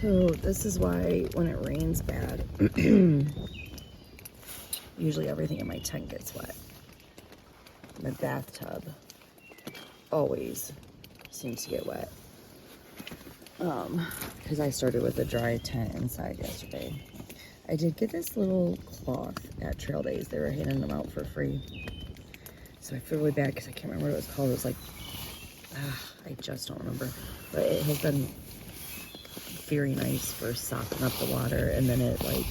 So this is why when it rains bad, usually everything in my tent gets wet. My bathtub always seems to get wet. Because I started with a dry tent inside yesterday. I did get this little cloth at Trail Days. They were handing them out for free. So I feel really bad because I can't remember what it was called. It was like, I just don't remember. But it has been very nice for sopping up the water, and then it like,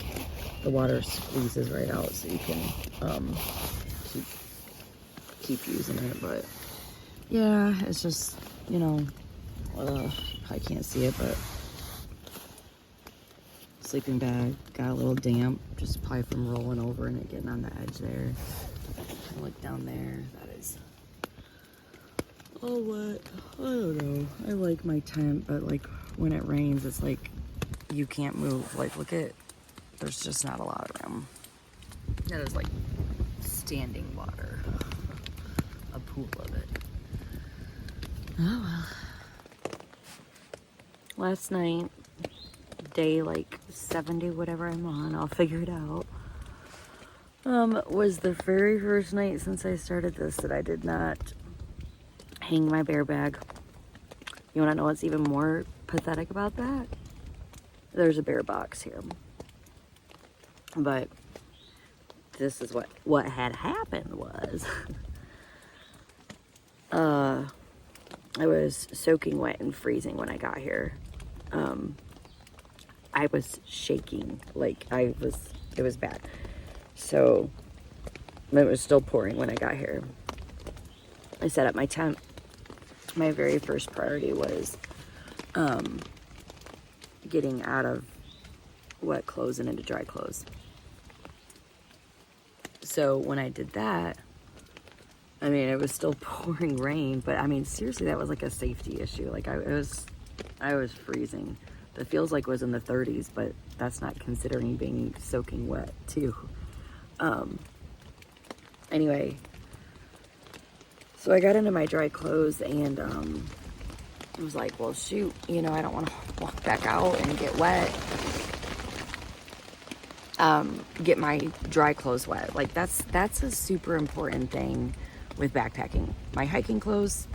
the water squeezes right out so you can keep using it. But yeah, it's just, you know, I can't see it, but sleeping bag got a little damp, just probably from rolling over and it getting on the edge there. Look down there, that is all wet. I don't know. I like my tent, but like when it rains, it's like you can't move. Like, look at, there's just not a lot of room. That is like standing water, a pool of it. Oh well. Last night, day like 70, whatever I'm on, I'll figure it out, was the very first night since I started this that I did not hang my bear bag. You want to know what's even more pathetic about that? There's a bear box here. But this is what had happened was, I was soaking wet and freezing when I got here. I was shaking, like it was bad. So it was still pouring when I got here. I set up my tent. My very first priority was getting out of wet clothes and into dry clothes. So when I did that, I mean, it was still pouring rain, but I mean, seriously, that was like a safety issue. Like I was freezing. The feels like was in the 30s, but that's not considering being soaking wet too. Anyway, so I got into my dry clothes and I was like, well, shoot, you know, I don't want to walk back out and get wet. Get my dry clothes wet. Like that's a super important thing with backpacking. My hiking clothes,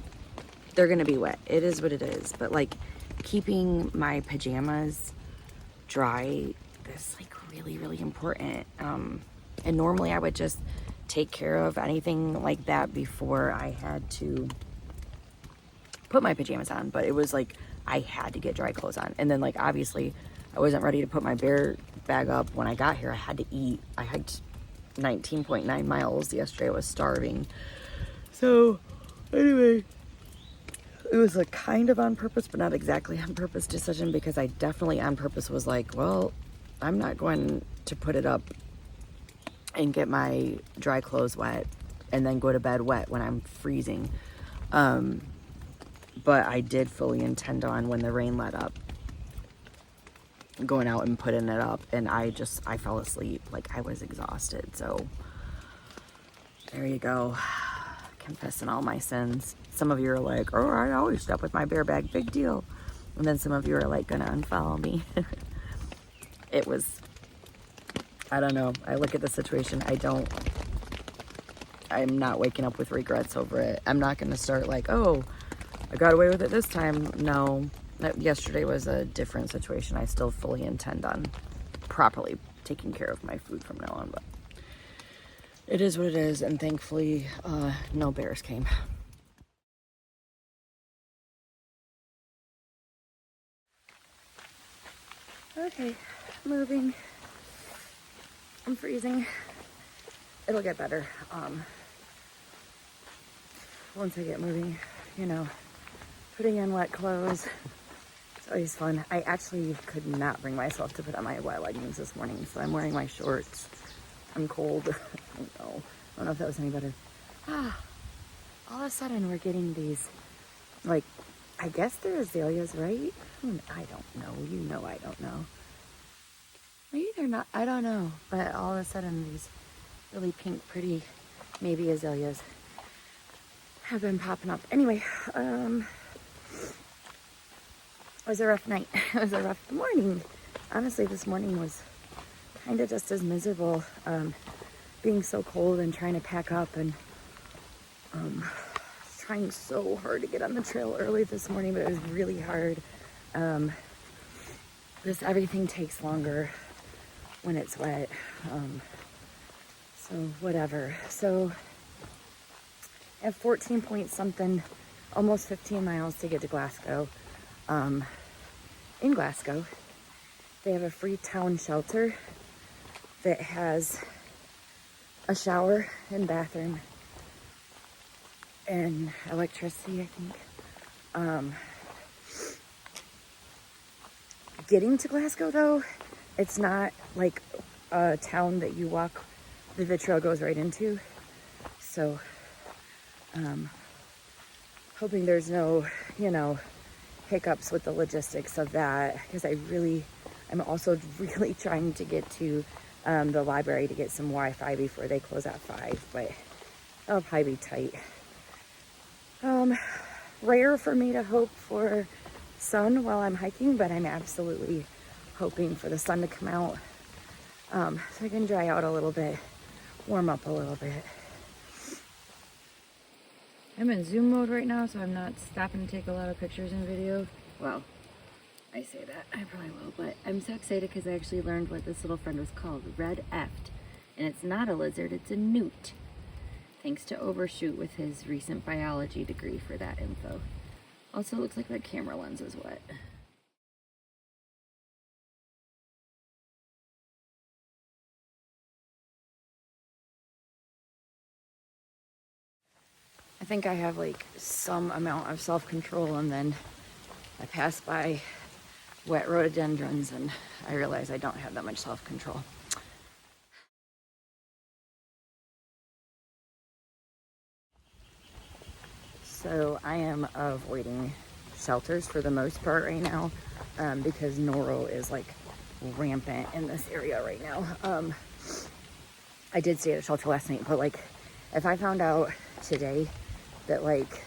they're gonna be wet. It is what it is. But like keeping my pajamas dry, that's like really, really important. And normally I would just take care of anything like that before I had to put my pajamas on. But it was like I had to get dry clothes on. And then like obviously I wasn't ready to put my bear bag up when I got here. I had to eat. I hiked 19.9 miles yesterday. I was starving. So anyway, it was a kind of on purpose, but not exactly on purpose decision, because I definitely on purpose was like, well, I'm not going to put it up and get my dry clothes wet and then go to bed wet when I'm freezing. But I did fully intend on, when the rain let up, going out and putting it up, and I fell asleep. Like I was exhausted. So there you go. Confessing all my sins. Some of you are like, oh, I always step with my bear bag, big deal. And then some of you are like gonna unfollow me. It was, I don't know. I look at the situation. I'm not waking up with regrets over it. I'm not gonna start like, oh, I got away with it this time. No, yesterday was a different situation. I still fully intend on properly taking care of my food from now on, but it is what it is, and thankfully, no bears came. Okay, moving. I'm freezing. It'll get better. Once I get moving, you know, putting in wet clothes. It's always fun. I actually could not bring myself to put on my wet leggings this morning, so I'm wearing my shorts. I'm cold. I don't know if that was any better. All of a sudden we're getting these, like, I guess they're azaleas, right? I don't know. You know I don't know. Maybe they're not. I don't know. But all of a sudden these really pink, pretty, maybe azaleas have been popping up. Anyway, It was a rough night. It was a rough morning. Honestly, this morning was kind of just as miserable, being so cold and trying to pack up, and trying so hard to get on the trail early this morning, but it was really hard. Just everything takes longer when it's wet. So whatever. So I have 14 point something, almost 15 miles to get to Glasgow. In Glasgow, they have a free town shelter that has a shower and bathroom and electricity, I think. Getting to Glasgow, though, it's not like a town that you walk, that the trail goes right into. So, hoping there's no, hiccups with the logistics of that, because I'm also really trying to get to the library to get some Wi-Fi before they close at 5, but that'll probably be tight. Rare for me to hope for sun while I'm hiking, but I'm absolutely hoping for the sun to come out, so I can dry out a little bit, warm up a little bit. I'm in zoom mode right now, so I'm not stopping to take a lot of pictures and video. Well, I say that, I probably will, but I'm so excited because I actually learned what this little friend was called, red-effed. And it's not a lizard, it's a newt. Thanks to Overshoot with his recent biology degree for that info. Also looks like my camera lens is wet. I think I have like some amount of self-control, and then I pass by wet rhododendrons and I realize I don't have that much self-control. So I am avoiding shelters for the most part right now, because noro is like rampant in this area right now. I did stay at a shelter last night, but like if I found out today that like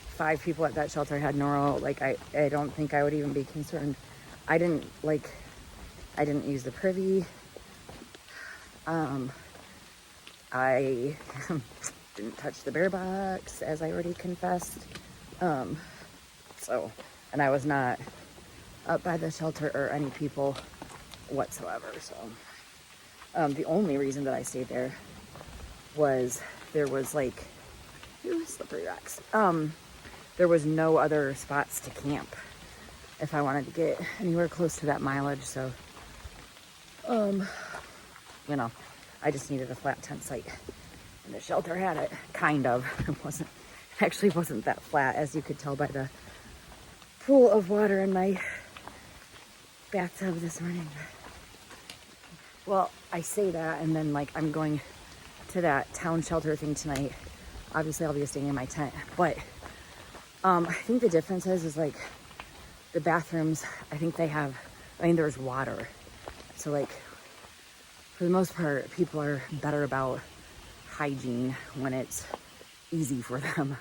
5 people at that shelter had noro, like I don't think I would even be concerned. I didn't use the privy. I didn't touch the bear box, as I already confessed. And I was not up by the shelter or any people whatsoever. So the only reason that I stayed there was there was like slippery rocks. There was no other spots to camp if I wanted to get anywhere close to that mileage. So I just needed a flat tent site, and the shelter had it, kind of. It actually wasn't that flat, as you could tell by the pool of water in my bathtub this morning. Well, I say that, and then like I'm going to that town shelter thing tonight. Obviously I'll be staying in my tent, but I think the difference is like the bathrooms, I think there's water. So like for the most part, people are better about hygiene when it's easy for them.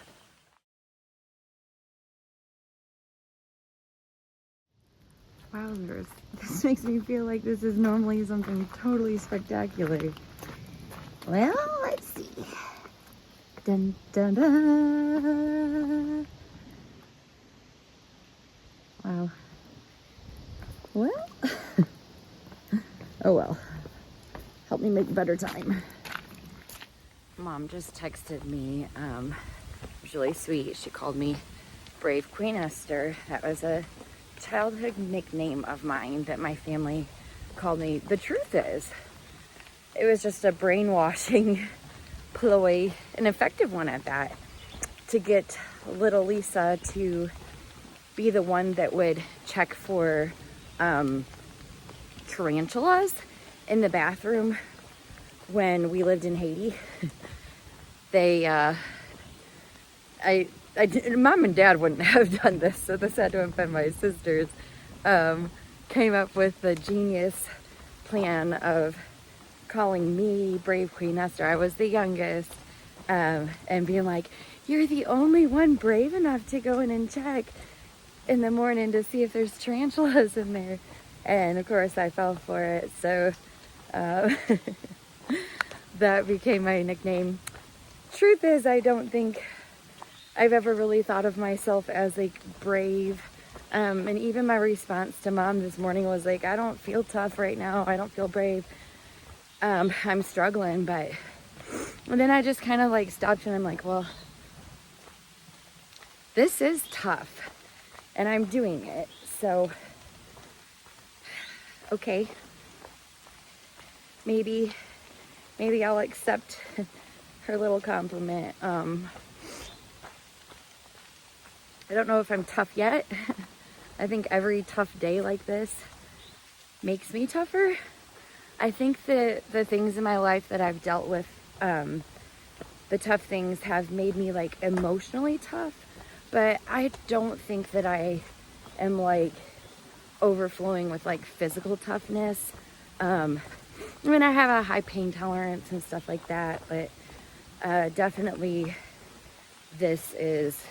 Wowzers, this makes me feel like this is normally something totally spectacular. Well, let's see. Dun, dun, dun. Wow. Well, oh well. Help me make better time. Mom just texted me. It was really sweet. She called me Brave Queen Esther. That was a childhood nickname of mine that my family called me. The truth is, it was just a brainwashing ploy, an effective one at that, to get little Lisa to be the one that would check for tarantulas in the bathroom when we lived in Haiti. Mom and Dad wouldn't have done this, so this had to have been my sisters. Came up with the genius plan of calling me Brave Queen Esther. I was the youngest, and being like, "You're the only one brave enough to go in and check." in the morning to see if there's tarantulas in there. And of course I fell for it. So that became my nickname. Truth is, I don't think I've ever really thought of myself as like brave. And even my response to Mom this morning was like, I don't feel tough right now. I don't feel brave. I'm struggling, but and then I just kind of like stopped and I'm like, well, this is tough and I'm doing it. So, okay, maybe I'll accept her little compliment. I don't know if I'm tough yet. I think every tough day like this makes me tougher. I think the things in my life that I've dealt with, the tough things have made me like emotionally tough, but I don't think that I am like overflowing with like physical toughness. I mean, I have a high pain tolerance and stuff like that, but definitely this is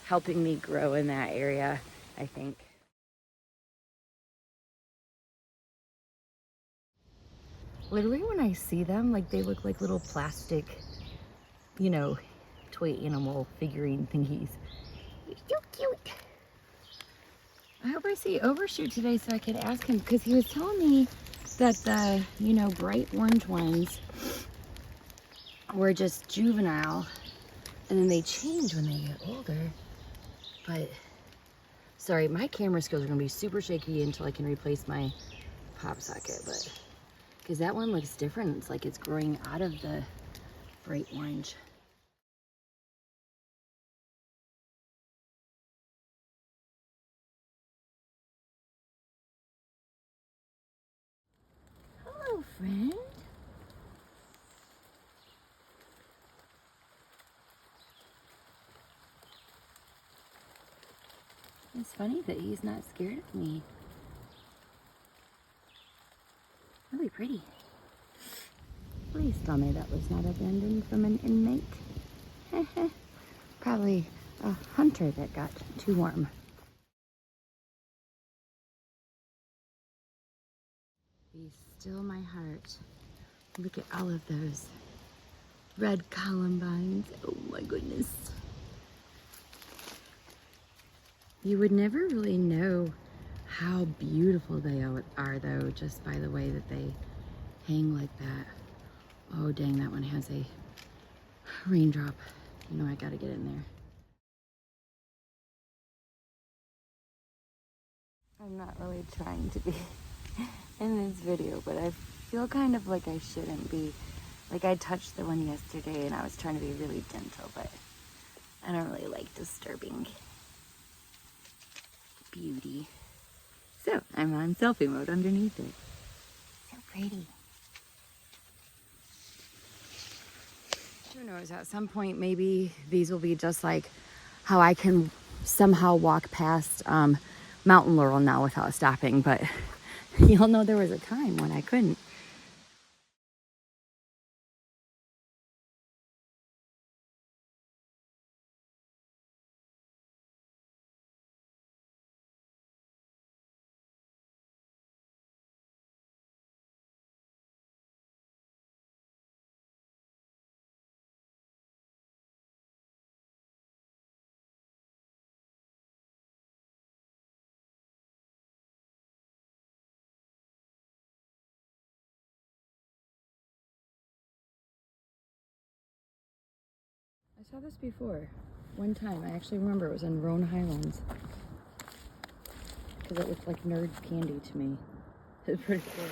helping me grow in that area, I think. Literally when I see them, like they look like little plastic, you know, toy animal figurine thingies. So cute. I hope I see Overshoot today so I could ask him, because he was telling me that the, you know, bright orange ones were just juvenile and then they change when they get older. But sorry, my camera skills are gonna be super shaky until I can replace my pop socket, but because that one looks different. It's like it's growing out of the bright orange. Hello, friend. It's funny that he's not scared of me. Really pretty. Please tell me that was not abandoned from an inmate. Probably a hunter that got too warm. Be still my heart. Look at all of those red columbines. Oh my goodness. You would never really know how beautiful they are though, just by the way that they hang like that. Oh dang, that one has a raindrop. You know I gotta get in there. I'm not really trying to be in this video, but I feel kind of like I shouldn't be. Like I touched the one yesterday and I was trying to be really gentle, but I don't really like disturbing beauty. So I'm on selfie mode underneath it. So pretty. Who knows, at some point maybe these will be just like how I can somehow walk past Mountain Laurel now without stopping, but you'll know there was a time when I couldn't. I saw this before. One time, I actually remember it was in Roan Highlands. Because it looked like nerd candy to me. It's pretty cool.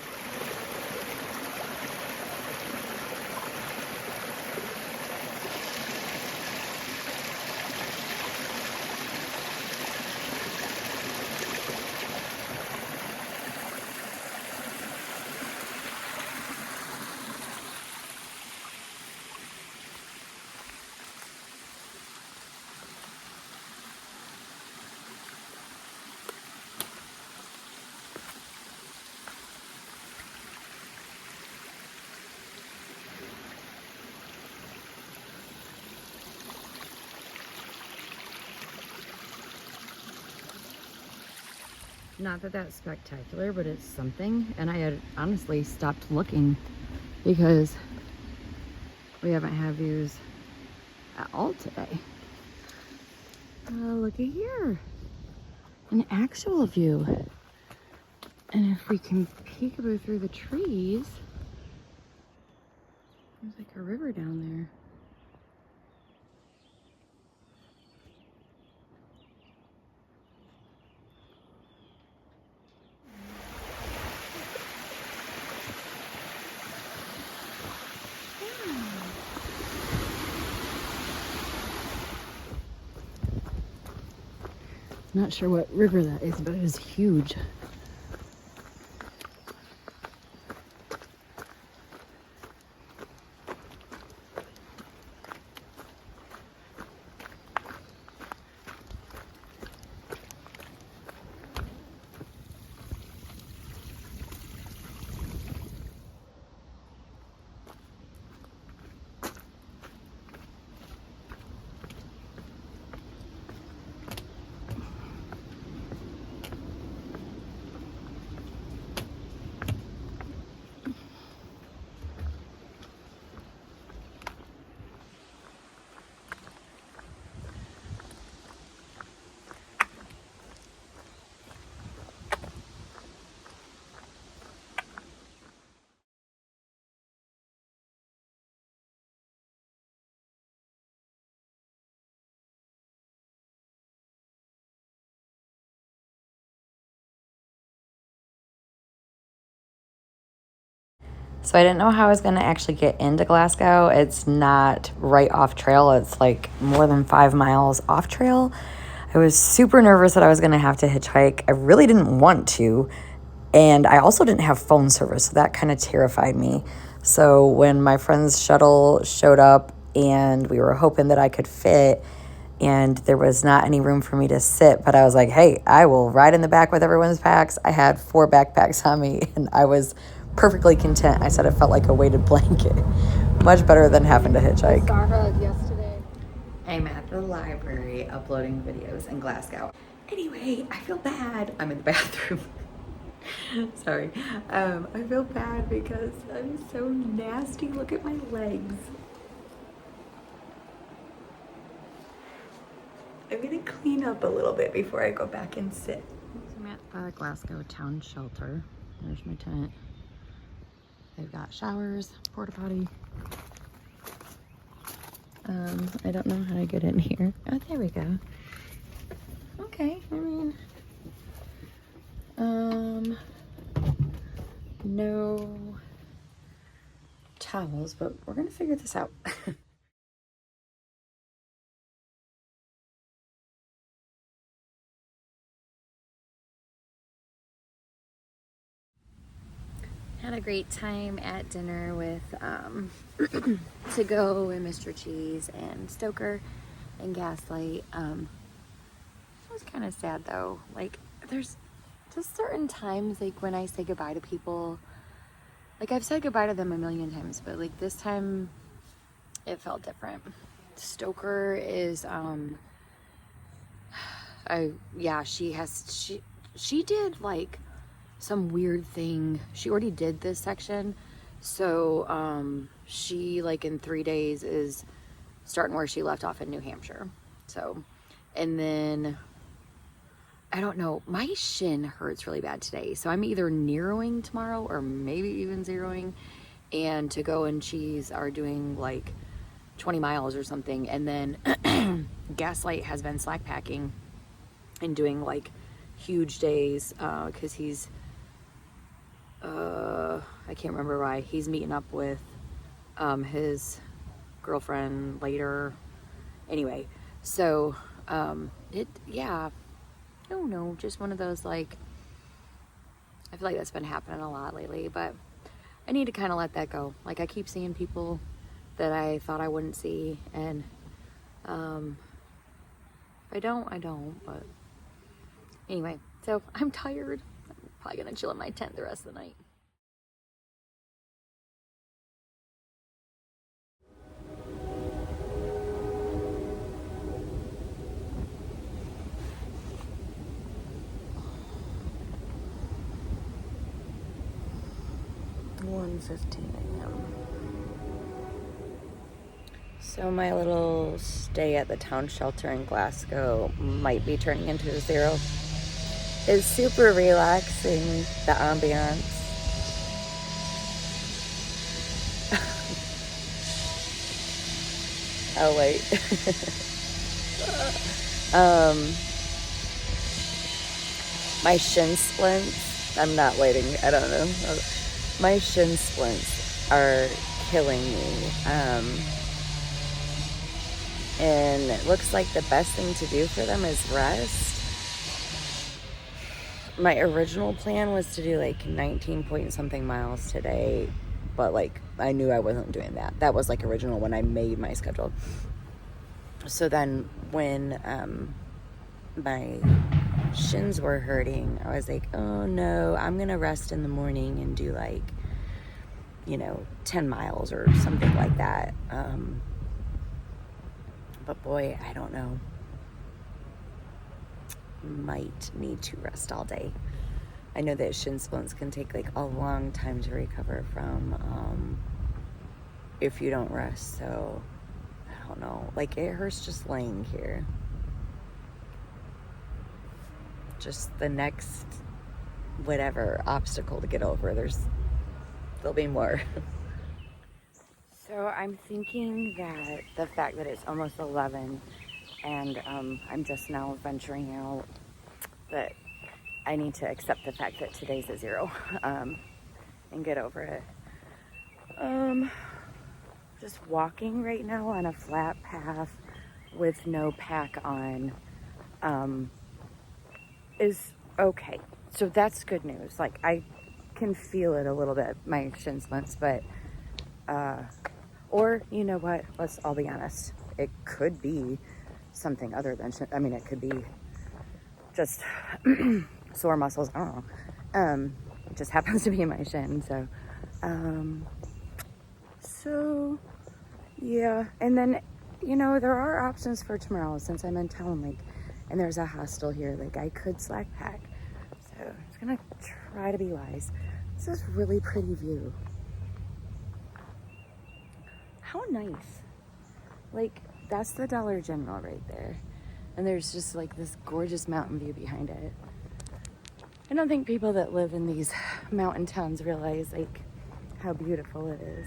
Not that that's spectacular, but it's something. And I had honestly stopped looking because we haven't had views at all today. Look at here. An actual view. And if we can peekaboo through the trees, there's like a river down there. Not sure what river that is, but it is huge. So I didn't know how I was going to actually get into Glasgow. It's not right off trail. It's like more than 5 miles off trail. I was super nervous that I was going to have to hitchhike. I really didn't want to. And I also didn't have phone service, so that kind of terrified me. So when my friend's shuttle showed up and we were hoping that I could fit and there was not any room for me to sit, but I was like, hey, I will ride in the back with everyone's packs. I had 4 backpacks on me and I was perfectly content. I said it felt like a weighted blanket. Much better than having to hitchhike. I saw her yesterday. I'm at the library uploading videos in Glasgow. Anyway, I feel bad. I'm in the bathroom. Sorry. I feel bad because I'm so nasty. Look at my legs. I'm gonna clean up a little bit before I go back and sit. I'm at the Glasgow town shelter. There's my tent. They've got showers, porta potty. I don't know how to get in here. Oh, there we go. Okay, I mean, no towels, but we're gonna figure this out. Had a great time at dinner with To Go and Mr. Cheese and Stoker and Gaslight. It was kind of sad though. Like, there's just certain times, like when I say goodbye to people, like I've said goodbye to them a million times, but like this time it felt different. Stoker is she did like some weird thing. She already did this section, so she like in 3 days is starting where she left off in New Hampshire. So, and then I don't know, my shin hurts really bad today, so I'm either neroing tomorrow or maybe even zeroing, and To Go and Cheese are doing like 20 miles or something, and then Gaslight has been slack packing and doing like huge days because he's I can't remember why he's meeting up with his girlfriend later. Anyway, so I don't know, just one of those, like, I feel like that's been happening a lot lately, but I need to kind of let that go. Like, I keep seeing people that I thought I wouldn't see, and if I don't, but anyway, so I'm tired. I'm probably gonna chill in my tent the rest of the night. 1:15 a.m. So my little stay at the town shelter in Glasgow might be turning into a 0. It's super relaxing, the ambiance. Oh wait. My shin splints, I'm not waiting, I don't know. My shin splints are killing me. And it looks like the best thing to do for them is rest. My original plan was to do like 19 point something miles today, but like I knew I wasn't doing that. That was like original when I made my schedule. So then when my shins were hurting, I was like, oh no, I'm gonna rest in the morning and do like, 10 miles or something like that. But boy, I don't know. Might need to rest all day. I know that shin splints can take like a long time to recover from if you don't rest. So I don't know. Like it hurts just laying here. Just the next whatever obstacle to get over. There'll be more. So I'm thinking that the fact that it's almost 11 and I'm just now venturing out, that I need to accept the fact that today's a 0 and get over it. Just walking right now on a flat path with no pack on is okay. So that's good news. Like I can feel it a little bit, my shin splints, but or you know what? Let's all be honest. It could be something other than it could be just sore muscles. I don't know. It just happens to be my shin. So yeah. And then there are options for tomorrow since I'm in town. Like, and there's a hostel here. Like I could slack pack. So I'm just gonna try to be wise. This is a really pretty view. How nice. Like, that's the Dollar General right there. And there's just like this gorgeous mountain view behind it. I don't think people that live in these mountain towns realize like how beautiful it is.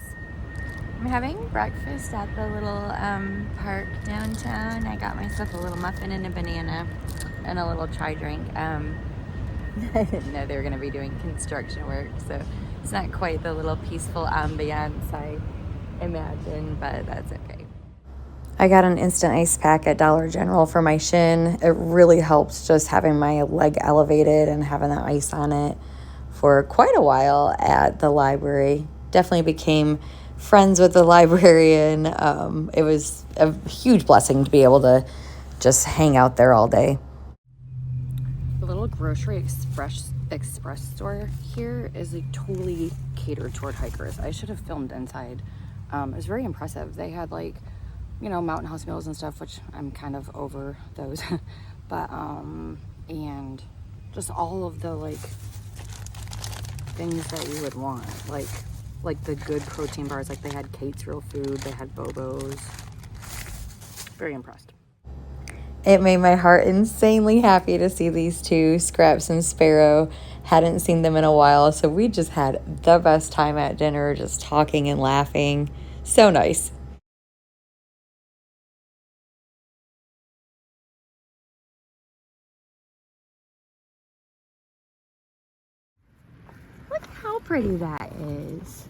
I'm having breakfast at the little park downtown. I got myself a little muffin and a banana and a little chai drink. I didn't know they were going to be doing construction work, so it's not quite the little peaceful ambiance I imagined, but that's okay. I got an instant ice pack at Dollar General for my shin. It really helps just having my leg elevated and having that ice on it for quite a while at the library. Definitely became friends with the librarian. It was a huge blessing to be able to just hang out there all day. The little grocery express store here is like totally catered toward hikers. I should have filmed inside. It was very impressive. They had like, Mountain House meals and stuff, which I'm kind of over those. But and just all of the like things that you would want, like the good protein bars. Like they had Kate's Real Food, they had Bobo's. Very impressed. It made my heart insanely happy to see these two, Scraps and Sparrow. Hadn't seen them in a while, so we just had the best time at dinner, just talking and laughing. So nice. Look how pretty that is.